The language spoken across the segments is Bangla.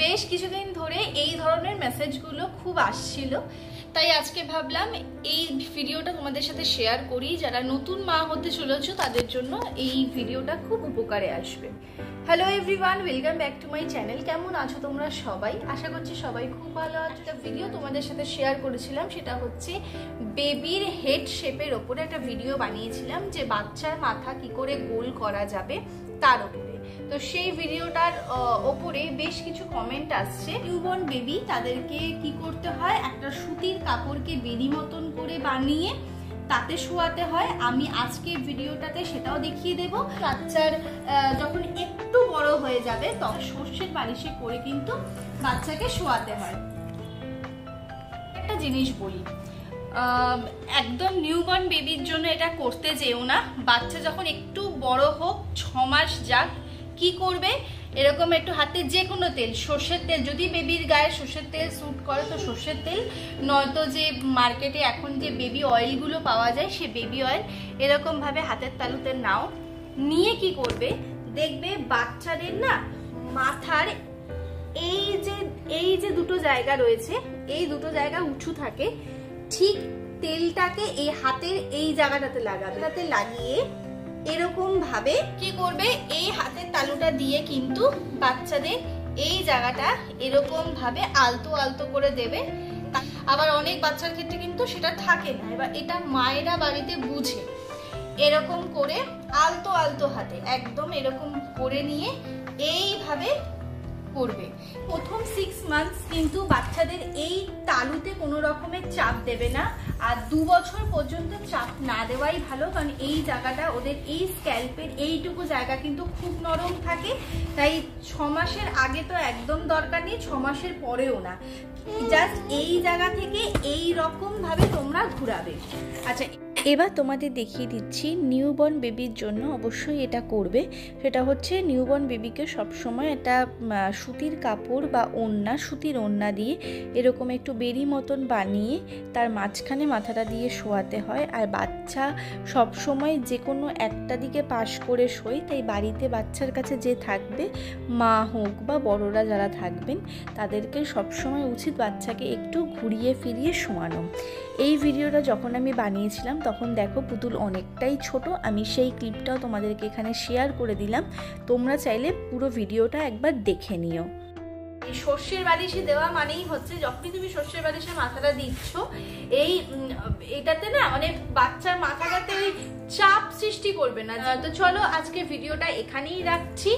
বেশ কিছুদিন ধরে এই ধরনের মেসেজগুলো খুব আসছিল, তাই আজকে ভাবলাম এই ভিডিওটা তোমাদের সাথে শেয়ার করি। যারা নতুন মা হতে চলেছো তাদের জন্য এই ভিডিওটা খুব উপকারে আসবে। Hello everyone, welcome back to my channel. কেমন আছো তোমরা সবাই? আশা করছি সবাই খুব ভালো আছো। একটা ভিডিও তোমাদের সাথে শেয়ার করেছিলাম, সেটা হচ্ছে বেবির হেড শেপের ওপরে একটা ভিডিও বানিয়েছিলাম, যে বাচ্চার মাথা কি করে গোল করা যাবে তার উপরে। তো সেই ভিডিওটার ওপরে বেশ কিছু কমেন্ট আসছে। নিউবর্ন বেবি, তাদেরকে কি করতে হয়, একটা সুতির কাপড়কে বেরি মতন করে বানিয়ে তাতে শোয়াতে হয়। আমি আজকে ভিডিওটাতে সেটাও দেখিয়ে দেব। বাচ্চার যখন একটু বড় হয়ে যাবে তখন সর্ষের বালিশে করে কিন্তু বাচ্চাকে শোয়াতে হয়। একটা জিনিস বলি, একদম নিউবর্ন বেবির জন্য এটা করতে যেও না। বাচ্চা যখন একটু বড় হোক, 6 মাস যাক, কি করবে, এরকম একটু হাতে যে কোনো তেল, সর্ষের তেল, যদি বেবির গায়ে সর্ষের তেল স্যুট করে তো সর্ষের তেল, নয়তো যে মার্কেটে এখন যে বেবি অয়েলগুলো পাওয়া যায় সে বেবি অয়েল, এরকম ভাবে হাতের তালুতে নাও, নিয়ে কি করবে, দেখবে বাচ্চাদের না মাথার এই যে দুটো জায়গা রয়েছে, এই দুটো জায়গা উঁচু থাকে, ঠিক তেলটাকে এই হাতের এই জায়গাটাতে লাগাবে। তাতে লাগিয়ে এরকম ভাবে কি করবে, এই হাতের তালুটা দিয়ে কিন্তু বাচ্চাদের এই জায়গাটা এরকম ভাবে আলতো আলতো করে দেবে। আবার অনেক বাচ্চার ক্ষেত্রে কিন্তু সেটা থাকে না, এবার এটা মায়েরা বাড়িতে বুঝে এরকম করে আলতো আলতো হাতে একদম এরকম করে নিয়ে এইভাবে করবে। প্রথম 6 মান্থস কিন্তু বাচ্চাদের এই তালুতে কোনো রকমের চাপ দেবে না, আর 2 বছর পর্যন্ত চাপ না দেওয়াই ভালো, কারণ এই জায়গাটা ওদের এই স্ক্যাল্পের এইটুকু জায়গা কিন্তু খুব নরম থাকে। তাই 6 মাসের আগে তো একদম দরকার নেই, 6 মাসের পরেও না, জাস্ট এই জায়গা থেকে এই রকম ভাবে তোমরা ঘুরাবে। আচ্ছা, এবার তোমাদের দেখিয়ে দিচ্ছি নিউবর্ন বেবির জন্য অবশ্যই এটা করবে। সেটা হচ্ছে নিউবর্ন বেবিকে সবসময় একটা সুতির কাপড় বা ওড়না, সুতির ওড়না দিয়ে এরকম একটু বেরি মতন বানিয়ে তার মাঝখানে মাথাটা দিয়ে শোয়াতে হয়। আর বাচ্চা সবসময় যে কোনো একটা দিকে পাশ করে শোয়, তাই বাড়িতে বাচ্চার কাছে যে থাকবে, মা হোক বা বড়রা যারা থাকবেন, তাদেরকে সবসময় উচিত বাচ্চাকে একটু ঘুরিয়ে ফিরিয়ে শোয়ানো। এই ভিডিওটা যখন আমি বানিয়েছিলাম তখন দেখো পুতুল অনেকটাই ছোট, আমি সেই ক্লিপটাও তোমাদেরকে এখানে শেয়ার করে দিলাম, তোমরা চাইলে পুরো ভিডিওটা একবার দেখে নিও। এই সর্ষের বালিশে দেওয়া মানেই হচ্ছে, যখনই তুমি সর্ষের বালিশে মাথাটা দিচ্ছ, এটাতে না মানে বাচ্চার মাথাটাতে ওই চাপ সৃষ্টি করবে না। তো চলো আজকে ভিডিওটা এখানেই রাখছি।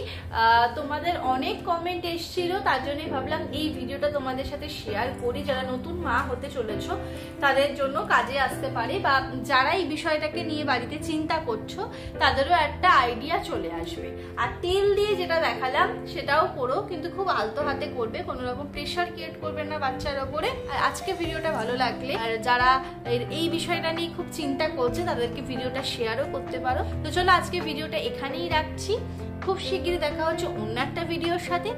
তোমাদের অনেক কমেন্ট এসেছিল, তার জন্যই ভাবলাম এই ভিডিওটা তোমাদের সাথে শেয়ার করি। যারা নতুন মা হতে চলেছো তাদের জন্য কাজে আসতে পারে, বা যারা এই বিষয়টাকে নিয়ে বাড়িতে চিন্তা করছো তাদেরও একটা আইডিয়া চলে আসবে। আর তেল দিয়ে যেটা দেখালাম সেটাও করো, কিন্তু খুব আলতো হাতে করবে, কোনো রকম প্রেশার ক্রিয়েট করবে না বাচ্চার ওপরে। আর আজকে ভিডিওটা ভালো লাগলে, আর যারা এই বিষয়টা নিয়ে খুব চিন্তা করছে তাদেরকে ভিডিওটা শেয়ারও করতে পারো। তো চলো আজকে ভিডিওটা এখানেই রাখছি, খুব শিগগিরই দেখা হচ্ছে অন্য একটা ভিডিওর সাথে।